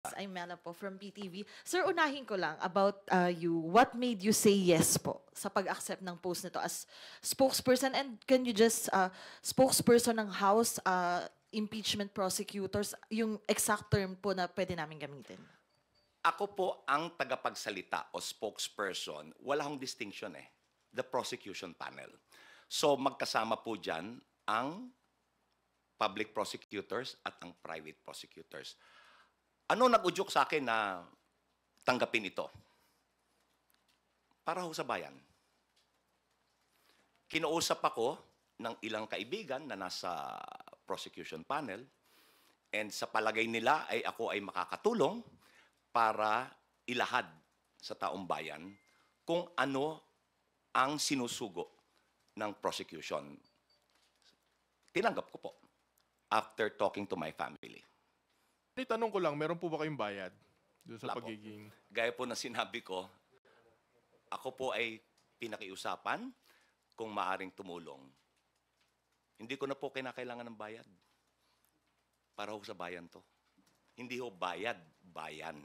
I'm Mela po from PTV. Sir, unahin ko lang about you. What made you say yes po sa pag-accept ng post nito as spokesperson? And can you just, spokesperson ng House impeachment prosecutors, yung exact term po na pwede namin gamitin? Ako po ang tagapagsalita o spokesperson, wala akong distinction eh. The prosecution panel. So magkasama po dyan ang public prosecutors at ang private prosecutors. Ano nag-udyok sa akin na tanggapin ito? Para ho sa bayan. Kinausap ako ng ilang kaibigan na nasa prosecution panel and sa palagay nila ay ako ay makakatulong para ilahad sa taong bayan kung ano ang sinusugo ng prosecution. Tinanggap ko po after talking to my family. Tanong ko lang, meron po ba kayong bayad doon sa Wala po. pagiging... Gaya po na sinabi ko, ako po ay pinakiusapan kung maaring tumulong. Hindi ko na po kinakailangan ng bayad. Para ho sa bayan to. Hindi ho bayad, bayan.